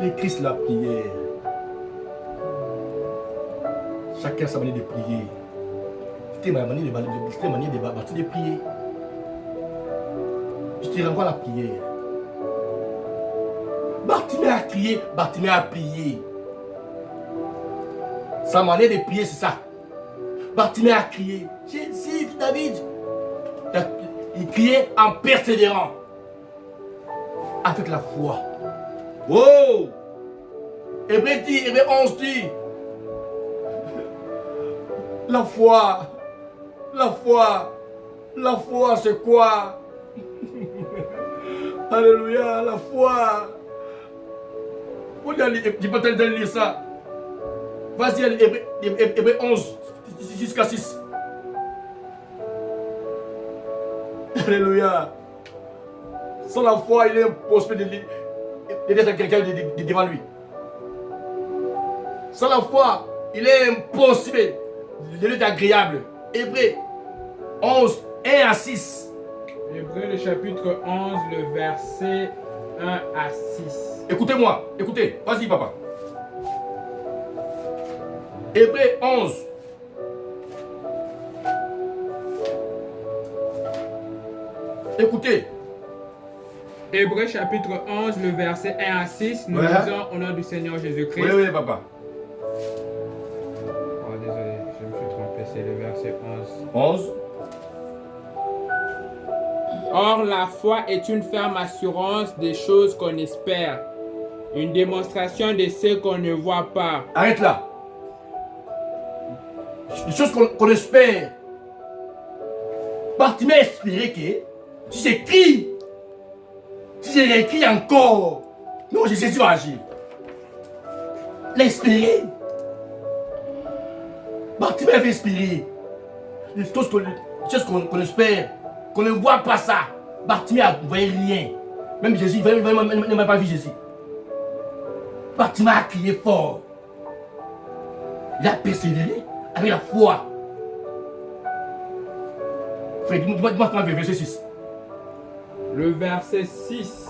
Les cris, c'est la prière. Chacun a sa manière de prier. C'était ma manière de prier. Je te renvoie à la prière. Barthélemy a crié, Barthélemy a prié. Sa manière de prier, c'est ça. Barthélemy a crié. Jésus, David. Il criait en persévérant. Avec la foi. Oh! Hébreu 11 dit. La foi. La foi, c'est quoi? Alléluia, la foi. On a dit pas de lire ça. Vas-y, Hébreu 11 jusqu'à 6. Alléluia. Sans la foi, il est impossible d'être quelqu'un devant lui. Sans la foi, il est impossible d'être agréable. Hébreu 11, 1 à 6. Hébreu, le chapitre 11, le verset 1 à 6. Écoutez-moi, écoutez. Vas-y, papa. Hébreu 11. Écoutez. Hébreu, chapitre 11, le verset 1 à 6. Nous lisons au nom du Seigneur Jésus-Christ. Oui, papa. Oh, désolé, je me suis trompé, c'est le verset 11. 11. Or, la foi est une ferme assurance des choses qu'on espère, une démonstration de ce qu'on ne voit pas. Arrête là. Des choses qu'on espère. Barthélemy a espéré que si j'écris, si je réécris encore, non, Jésus va agir. L'espérer. Barthélemy avait espéré. Les choses qu'on espère, qu'on ne voit pas ça. Barthélemy ne voyait rien. Même Jésus, il n'a même pas vu Jésus. Barthélemy a crié fort. Il a persévéré avec la foi. Frère, dis-moi verset 6. Le verset 6.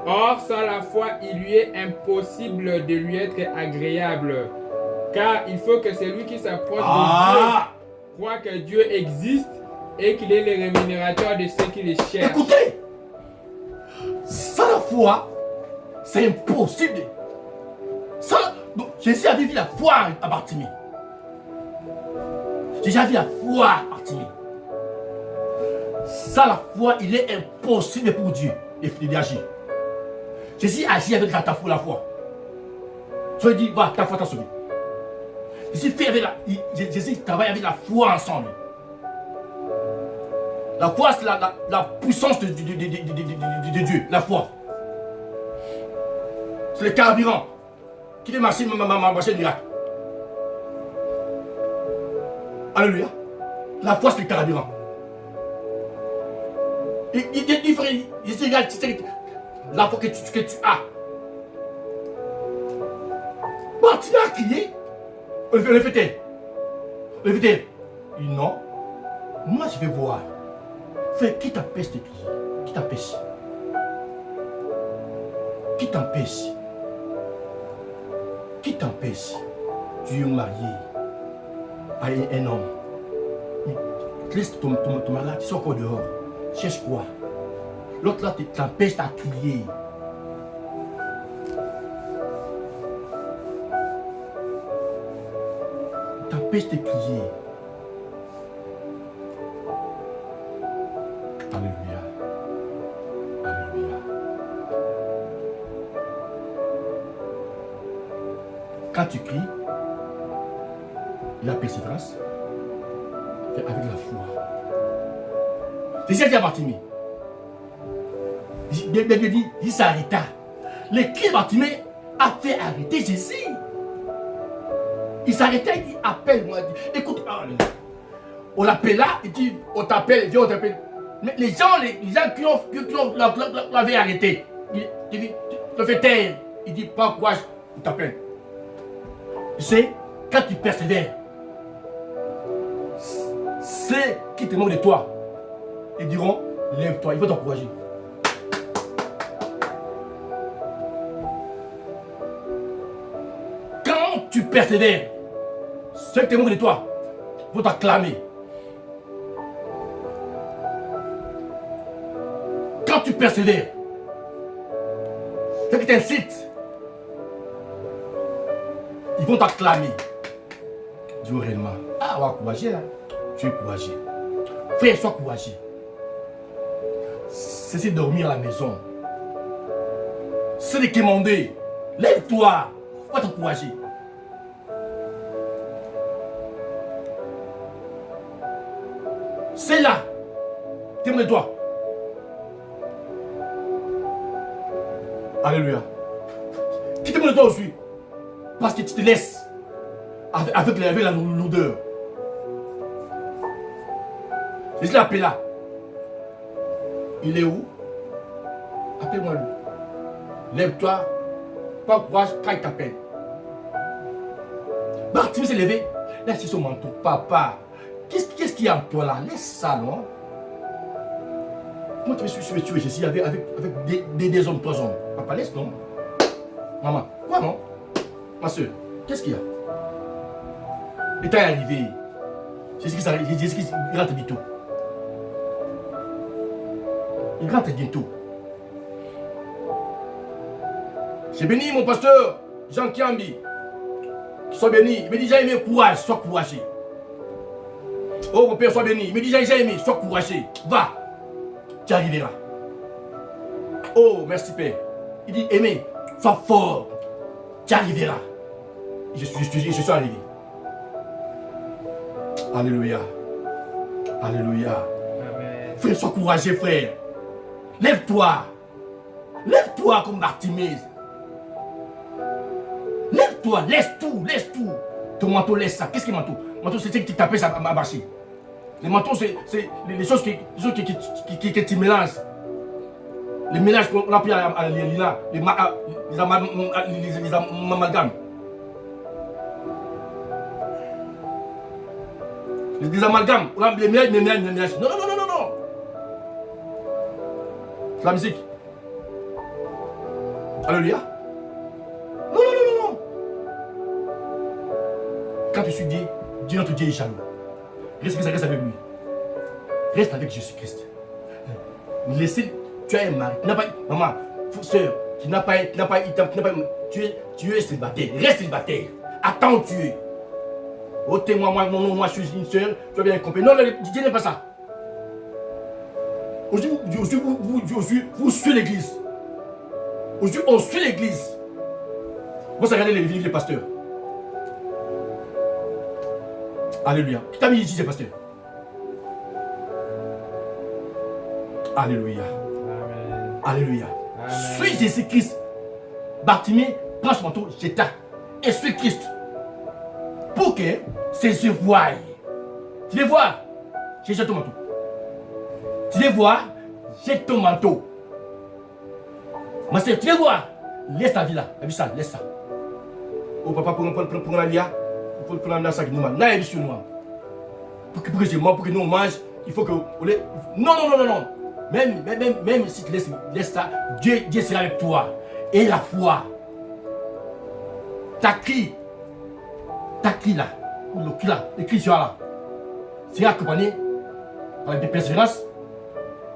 Or, sans la foi, il lui est impossible de lui être agréable. Car il faut que celui qui s'approche de Dieu croit que Dieu existe et qu'il est le rémunérateur de ceux qui le cherchent. Écoutez, sans la foi, c'est impossible. Donc, Jésus avait vu la foi à Bartimée. Jésus a vu la foi à Bartimée. Sans la foi, il est impossible pour Dieu d'agir. Jésus agit avec la foi. Dieu dit, va, ta foi t'a sauvé. Jésus travaille avec la foi ensemble. La foi, c'est la puissance de Dieu. La foi. C'est le carburant qui fait marcher le miracle. Alléluia. La foi, c'est le carburant. Il frère, la foi que tu as. Bartimée a crié. Le fait. Il dit non. Moi, je vais voir. Frère, qui t'empêche de crier? Qui t'empêche? Qui t'empêche? Qui t'empêche? Tu es marié à un homme. Laisse ton mari, tu sors encore dehors. Cherche quoi? L'autre là t'empêche à crier. T'empêche de crier. Alléluia. Alléluia. Quand tu cries, la persévérance, fait avec la foi. Jésus a dit à Bartimée. Il s'arrêta. Le cri de Bartimée a fait arrêter Jésus. Il s'arrêtait, il dit appelle-moi. Écoute, on l'appela, il dit on t'appelle, viens on t'appelle. Mais les gens qui l'avaient arrêté, il dit te fait taire. Il dit prends courage, on t'appelle. Tu sais, quand tu persévères, ceux qui te moquent de toi, ils diront lève-toi, ils vont t'encourager. Quand tu persévères, ceux qui te moquent de toi vont t'acclamer. Quand tu persévères, ceux qui t'incitent, ils vont t'acclamer. Dis réellement, ah, on va courager là. Tu es courageux. Frère, sois courageux. Cessez de dormir à la maison. C'est de quémander. Lève-toi. Va t'encourager. C'est là. Témoin de toi. Alléluia. Qui témoigne de toi aujourd'hui? Parce que tu te laisses avec la lourdeur. Je l'appelle là. Il est où? Appelle-moi lui. Lève-toi. Pas courage quand il t'appelle. Bartimée s'est levé. Laisse son manteau. Papa, qu'est-ce qu'il y a en toi là? Laisse ça, non? Comment tu veux tuer Jésus avec des hommes, 3 hommes? Papa, laisse non? Maman, quoi non? Ma soeur, qu'est-ce qu'il y a? Le temps est arrivé. Jésus qui rentre bientôt. Il rentre bientôt. J'ai béni mon pasteur Jean Kiambi. Sois béni. Il me dit j'ai aimé courage, sois courageux. Oh mon père, sois béni. Il me dit j'ai aimé, sois courageux. Va, tu arriveras. Oh merci père. Il dit aimé, sois fort. Tu arriveras. Je suis arrivé. Alléluia. Alléluia. Amen. Frère, sois courageux frère. Lève-toi. Lève-toi comme Bartimée. Lève-toi, laisse tout. Ton manteau, laisse ça. Qu'est-ce que manteau? Manteau, c'est ce qui t'empêche à marcher. Les manteaux, c'est les choses que tu mélanges. Les mélanges qu'on a pris à l'ILINA, les amalgames. Les amalgames, les mélanges. Non. C'est la musique. Alléluia. Non, non, non, non, non. Quand tu suis Dieu, notre Dieu est jaloux. Reste avec lui. Reste avec Jésus-Christ. Laissez, tu as un mari, tu n'as pas, maman, soeur, tu es célibataire. Reste célibataire. Attends où tu es. Oh, témoin, moi, je suis une soeur, tu as bien compris. Non, Dieu n'est pas ça. Aujourd'hui, vous suivez l'église. Aujourd'hui, on suit l'église. Vous regardez les livres des pasteurs. Alléluia. Qui t'a mis ici, ces pasteurs? Alléluia. Amen. Alléluia. Amen. Suis Jésus-Christ. Bartimée, prends ce manteau, jeta. Et suis Christ. Pour que ses yeux voient. Tu les vois? Jette ton manteau. Tu les vois? Jette ton manteau. Ma soeur, tu les vois? Laisse ta vie là. La vie ça, laisse ça. Oh papa, pour la lia. Pour la ça qui nous mange. Là, il est sur nous. Pour que je mange, pour que nous on mange, il faut que. Non, non, non, non, non. Même si tu laisses ça, Dieu sera avec toi. Et la foi. Ta cri là, ou le cri là, le cri sur là, sera accompagné par la persévérance,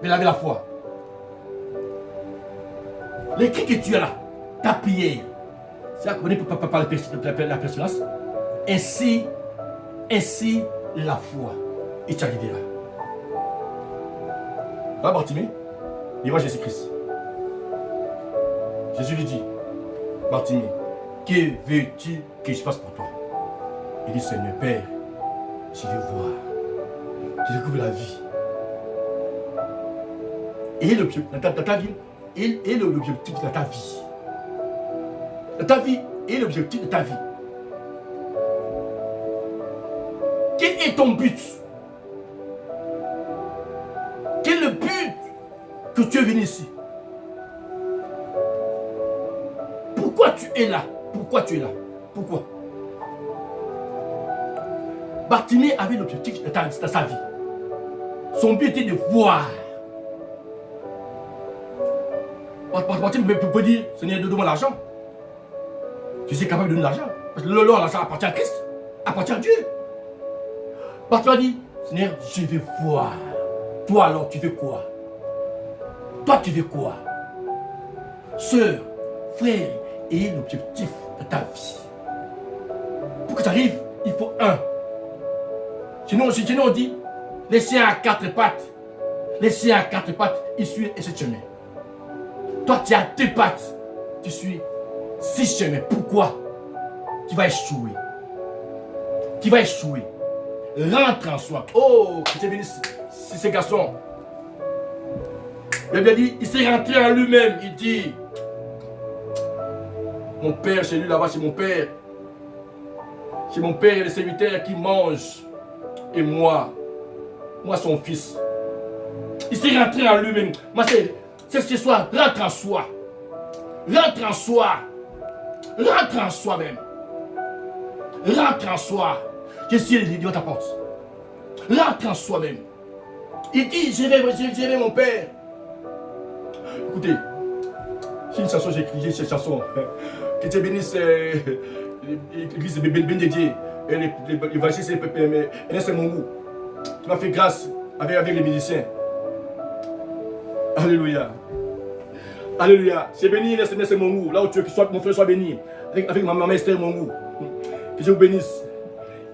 mais avec la foi. Le cri que tu as là, ta prière, sera accompagné par la persévérance, ainsi la foi. Et tu arriveras. Là, Bartimée, il voit Jésus-Christ. Jésus lui dit, Bartimée, que veux-tu que je fasse pour toi? Il dit, Seigneur Père, je veux voir. Je découvre la vie. Et l'objectif de ta vie, et l'objectif de ta vie. Ta vie est l'objectif de ta vie. Quel est ton but? Quel est le but que tu es venu ici? Pourquoi tu es là? Pourquoi tu es là? Pourquoi? Bartimée avait l'objectif de sa vie. Son but était de voir. Bartimée peut dire, Seigneur, donne-moi l'argent. Je suis capable de donner l'argent. Parce que l'argent appartient à Christ, appartient à Dieu. Bartimée a dit, Seigneur, je vais voir. Toi alors, tu veux quoi? Toi, tu veux quoi? Sœur, frère, et l'objectif de ta vie. Pour que tu arrives, il faut un. Sinon on dit, les chiens à quatre pattes. Les chiens à quatre pattes, ils suivent ce chemin. Toi, tu as deux pattes. Tu suis 6 chemins. Pourquoi? Tu vas échouer. Tu vas échouer. Rentre en soi. Oh, que tu es béni, ces garçons. Il a dit, il s'est rentré en lui-même. Il dit, mon père, chez lui là-bas, c'est mon père. Chez mon père, il y a des serviteurs qui mangent. Et moi son fils. Il s'est rentré en lui-même. Moi, c'est ce soir, rentre en soi. Rentre en soi. Rentre en soi même. Rentre en soi. Je suis devant ta porte. Rentre en soi même. Il dit, je vais mon père. Écoutez, c'est une chanson, j'ai écrit cette chanson. Que Dieu bénisse l'église de Bénédié. L'évangile, c'est mon goût. Tu m'as fait grâce avec les musiciens. Alléluia. Alléluia. C'est béni, c'est mon goût. Là où tu veux que mon frère soit béni. Avec ma maman Esther, mon goût. Que Dieu vous bénisse.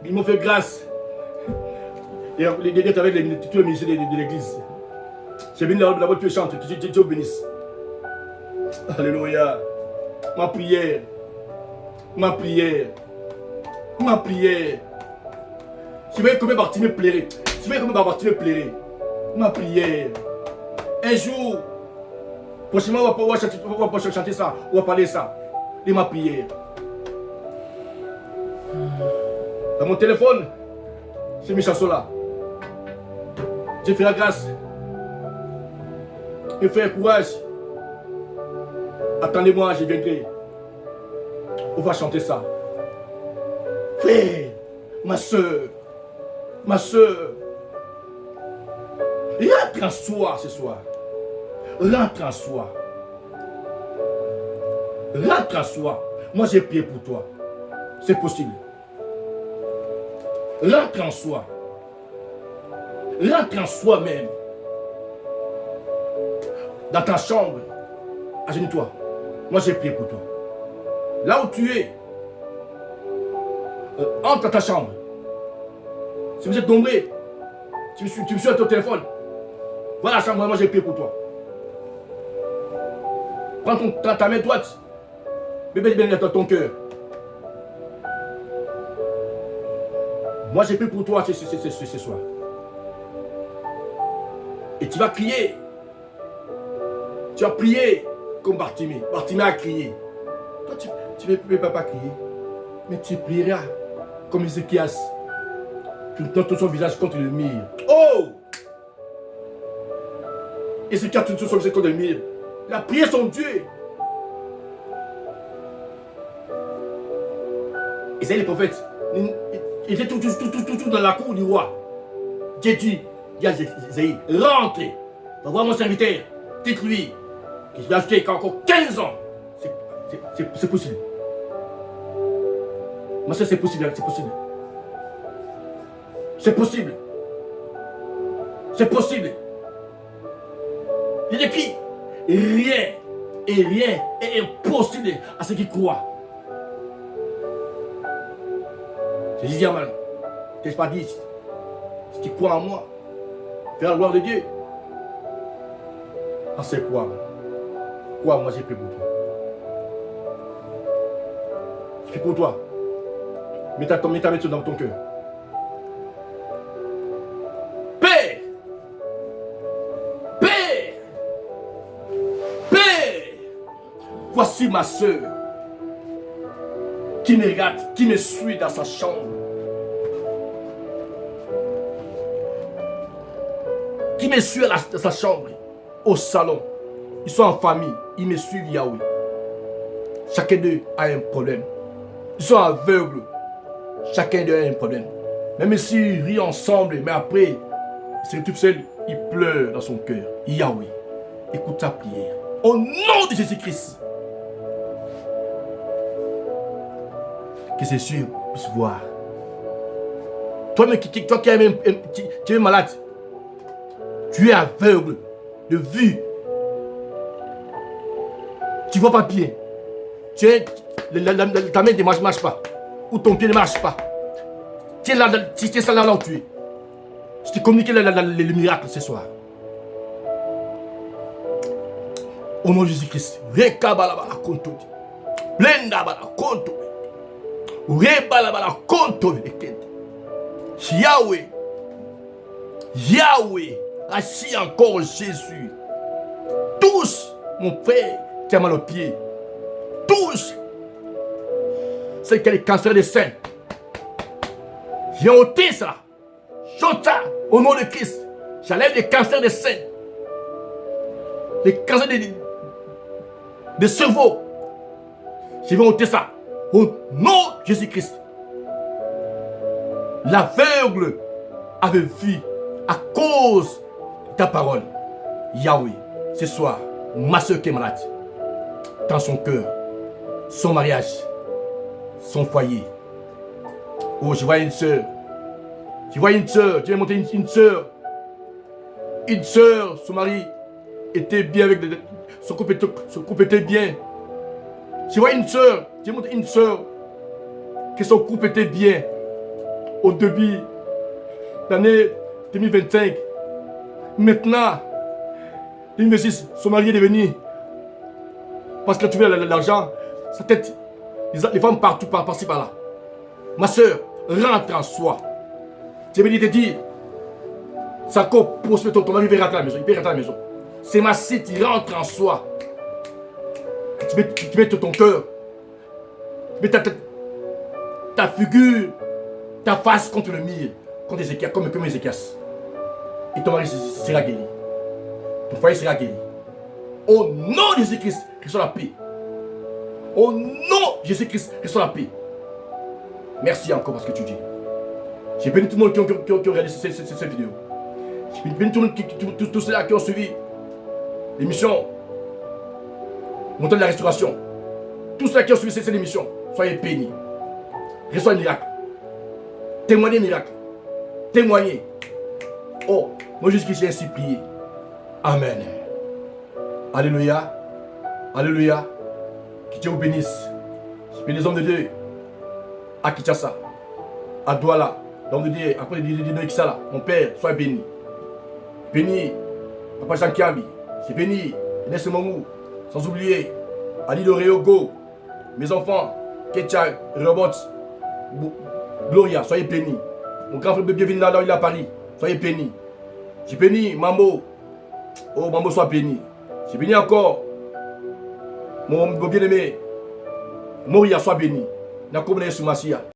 Ils m'ont fait grâce. Et d'être avec tous les musiciens de l'église. C'est béni la voix que tu chantes. Que Dieu vous bénisse. Alléluia. Ma prière. Ma prière. Ma prière. Je vais combien Bartimée plairait. Je vais combien Bartimée plairait. Ma prière. Un jour, prochainement, on va chanter ça. On va parler ça. De ma prière. Dans mon téléphone, j'ai mis chansons là. J'ai fait la grâce. J'ai fait courage. Attendez-moi, je viendrai. On va chanter ça. Frère, ma soeur, rentre en soi ce soir. Rentre en soi. Rentre en soi. Moi, j'ai prié pour toi. C'est possible. Rentre en soi. Rentre en soi-même. Dans ta chambre. Agenouille-toi. Moi, j'ai prié pour toi. Là où tu es. Entre dans ta chambre. Si vous êtes nombreux, tu me suis à ton téléphone. Voilà la chambre, moi j'ai prié pour toi. Prends ta main droite. Bébé bien dans ton cœur. Moi j'ai prié pour toi ce soir. Et tu vas crier. Tu vas prier comme Bartimée. Bartimée a crié. Toi tu ne peux pas crier. Mais tu prieras comme Ézéchias. Tu tournes son visage contre le mur. Oh! Ézéchias tourne son visage contre le mur. Il a prié son Dieu. Isaïe le prophète, il était tout dans la cour du roi. Dieu dit, Isaïe, rentre, va voir mon serviteur, dites-lui que je vais ajouter encore 15 ans. C'est possible. Moi, ça c'est possible, c'est possible. C'est possible. C'est possible. Il est écrit, rien est impossible à ceux qui croient. C'est dit à Marie, t'es pas dit, si tu crois en moi, fais la gloire de Dieu. Ah, c'est quoi? Quoi, moi j'ai prié pour toi. J'ai prié pour toi. Mets ta main dans ton cœur. Père! Voici ma soeur qui me regarde, qui me suit dans sa chambre. Qui me suit dans sa chambre, au salon. Ils sont en famille, ils me suivent Yahweh. Chacun d'eux a un problème. Ils sont aveugles. Chacun d'eux a un problème. Même s'ils rient ensemble, mais après, il se retrouve seul, il pleure dans son cœur. Yahweh, écoute ta prière. Au nom de Jésus-Christ. Que c'est sûr puisse voir. Toi qui es malade, tu es aveugle de vue. Tu ne vois pas bien. Ta main ne marche pas. Ou ton pied ne marche pas. Tu es là où tu es. Je t'ai communiqué le miracle ce soir. Au nom de Jésus-Christ. Yahweh, assis encore Jésus. Tous, mon frère, qui a mal aux pieds. Tous, c'est qui a le cancer des seins. J'ai ôté ça. J'ôte ça au nom de Christ. J'enlève les cancers des seins. Les cancers des cerveaux. Je vais ôter ça. Au nom de Jésus-Christ. L'aveugle avait vu à cause de ta parole. Yahweh, ce soir, ma soeur qui est malade, dans son cœur, son mariage, son foyer. Oh, je vois une soeur. Je vois une soeur. Tu vas monter une soeur. Une soeur, son mari était bien avec son couple était bien. Je vois une soeur. Tu vas monter une soeur. Que son couple était bien. Au début de l'année 2025. Maintenant, 2026, son mari est devenu. Parce qu'il a trouvé l'argent. Sa tête. Les femmes partout, par-ci, par-là. Ma soeur, rentre en soi. J'ai envie de te dire. Ça prospère ton mari, il va rentrer à la maison. Il peut rentrer à la maison. C'est ma site, il rentre en soi. Tu mets ton cœur. Tu mets ta figure, ta face contre le mur, contre Ézéchias, comme Ézéchias. Et ton mari sera guéri. Ton foyer sera guéri. Au nom de Jésus-Christ, reçois la paix. Au nom de Jésus-Christ, reçois la paix. Merci encore pour ce que tu dis. J'ai béni tout le monde qui a regardé cette vidéo. J'ai béni tous ceux-là qui ont suivi l'émission Montant de la Restauration. Tous ceux qui ont suivi cette émission, soyez bénis. Reçois un miracle. Témoignez miracle. Témoignez. Oh, moi jusqu'ici j'ai ainsi prié. Amen. Alléluia. Alléluia. Que Dieu vous bénisse. Je bénis les hommes de Dieu à Kinshasa, à Douala, l'homme de Dieu, à côté de Kisala. Mon père, sois béni. Béni, Papa Jean Kiabi. J'ai béni Inès Momou. Sans oublier Ali Loreogo. Mes enfants, Ketia, Robot, Gloria, soyez bénis. Mon grand frère bienvenue là, il est à Paris. Soyez bénis. J'ai béni Mambo. Oh, Mambo, sois béni. J'ai béni encore mon bien-aimé. Moria, sois béni. N'a comme les Soumassia.